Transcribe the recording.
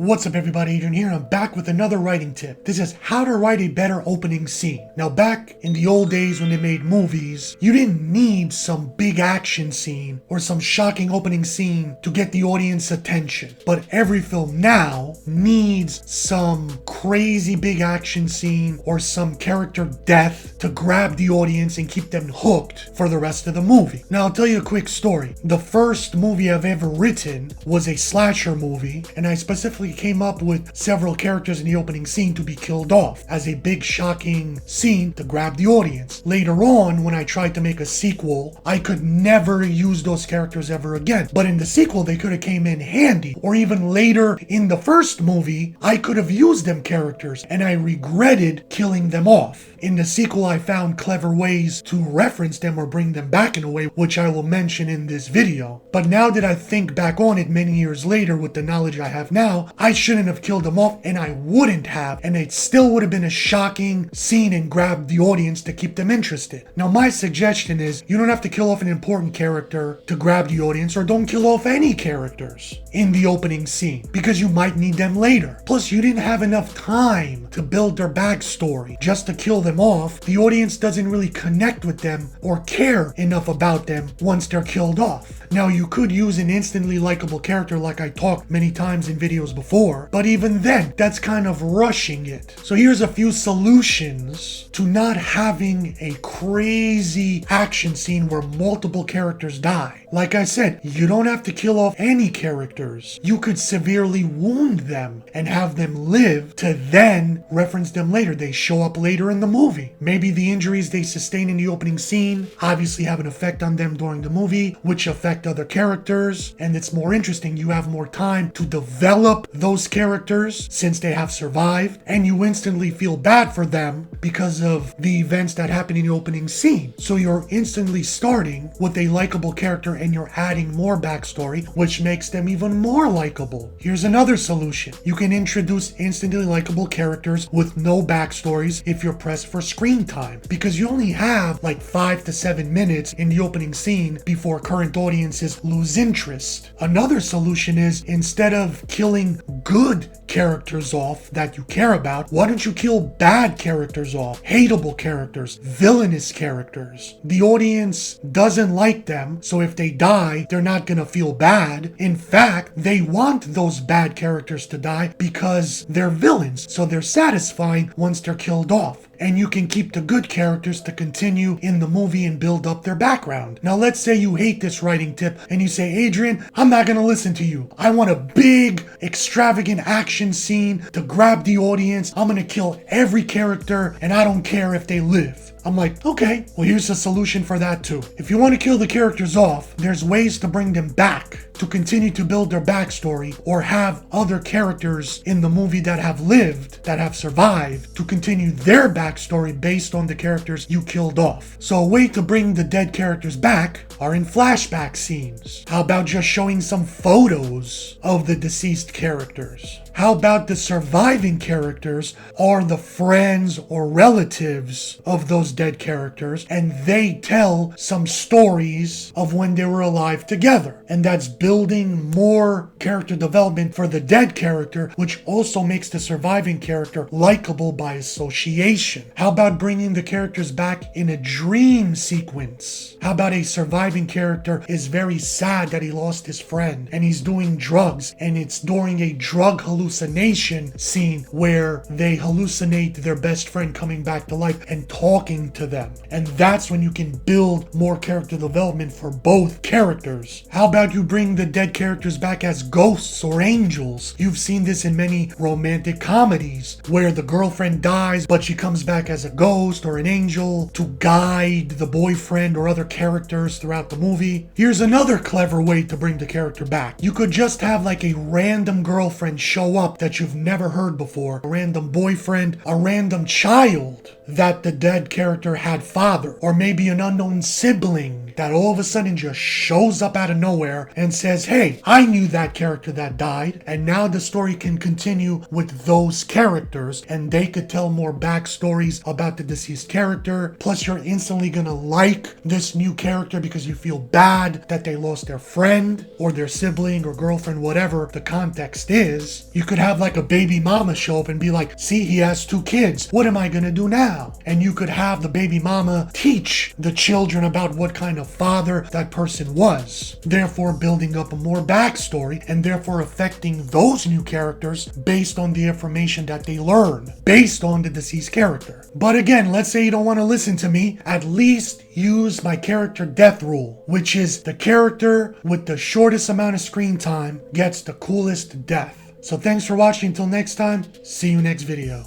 What's up everybody, Adrian here. I'm back with another writing tip. This is how to write a better opening scene. Now back in the old days when they made movies, you didn't need some big action scene or some shocking opening scene to get the audience attention. But every film now needs some crazy big action scene or some character death to grab the audience and keep them hooked for the rest of the movie. Now I'll tell you a quick story. The first movie I've ever written was a slasher movie, and I specifically came up with several characters in the opening scene to be killed off as a big shocking scene to grab the audience. Later on, when I tried to make a sequel, I could never use those characters ever again. But in the sequel, they could have came in handy. Or even later in the first movie, I could have used them characters and I regretted killing them off. In the sequel, I found clever ways to reference them or bring them back in a way, which I will mention in this video. But now that I think back on it many years later with the knowledge I have now, I shouldn't have killed them off, and I wouldn't have, and it still would have been a shocking scene and grabbed the audience to keep them interested. Now my suggestion is, you don't have to kill off an important character to grab the audience, or don't kill off any characters in the opening scene, because you might need them later. Plus, you didn't have enough time to build their backstory. Just to kill them off, the audience doesn't really connect with them or care enough about them once they're killed off. Now you could use an instantly likable character like I talked many times in videos before, but even then, that's kind of rushing it. So here's a few solutions to not having a crazy action scene where multiple characters die. Like I said, you don't have to kill off any characters. You could severely wound them and have them live to then reference them later. They show up later in the movie. Maybe the injuries they sustain in the opening scene obviously have an effect on them during the movie, which affect other characters, and it's more interesting. You have more time to develop those characters since they have survived, and you instantly feel bad for them because of the events that happen in the opening scene. So you're instantly starting with a likable character and you're adding more backstory, which makes them even more likable. Here's another solution. You can introduce instantly likable characters with no backstories if you're pressed for screen time, because you only have like 5 to 7 minutes in the opening scene before current audiences lose interest. Another solution is, instead of killing good characters off that you care about, why don't you kill bad characters off? Hateable characters, villainous characters. The audience doesn't like them, so if they die, they're not gonna feel bad. In fact, they want those bad characters to die because they're villains, so they're satisfying once they're killed off. And you can keep the good characters to continue in the movie and build up their background. Now let's say you hate this writing tip and you say, Adrian, I'm not gonna listen to you. I want a big, extravagant action scene to grab the audience. I'm gonna kill every character and I don't care if they live. I'm like, okay, well here's a solution for that too. If you want to kill the characters off, there's ways to bring them back to continue to build their backstory, or have other characters in the movie that have lived, that have survived, to continue their backstory based on the characters you killed off. So a way to bring the dead characters back are in flashback scenes. How about just showing some photos of the deceased characters? How about the surviving characters are the friends or relatives of those dead characters, and they tell some stories of when they were alive together. And that's building more character development for the dead character, which also makes the surviving character likable by association. How about bringing the characters back in a dream sequence? How about a surviving character is very sad that he lost his friend and he's doing drugs, and it's during a drug hallucination scene where they hallucinate their best friend coming back to life and talking to them. And that's when you can build more character development for both characters. How about you bring the dead characters back as ghosts or angels? You've seen this in many romantic comedies where the girlfriend dies but she comes back as a ghost or an angel to guide the boyfriend or other characters throughout the movie. Here's another clever way to bring the character back. You could just have like a random girlfriend show up that you've never heard before, a random boyfriend, a random child that the dead character character had father, or maybe an unknown sibling that all of a sudden just shows up out of nowhere and says, hey, I knew that character that died, and now the story can continue with those characters, and they could tell more backstories about the deceased character. Plus, you're instantly gonna like this new character because you feel bad that they lost their friend or their sibling or girlfriend, whatever the context is. You could have like a baby mama show up and be like, see, he has 2 kids. What am I gonna do now? And you could have the baby mama teach the children about what kind of father that person was, therefore building up a more backstory and therefore affecting those new characters based on the information that they learn based on the deceased character. But again, let's say you don't want to listen to me, at least use my character death rule, which is the character with the shortest amount of screen time gets the coolest death. So thanks for watching. Until next time, see you next video.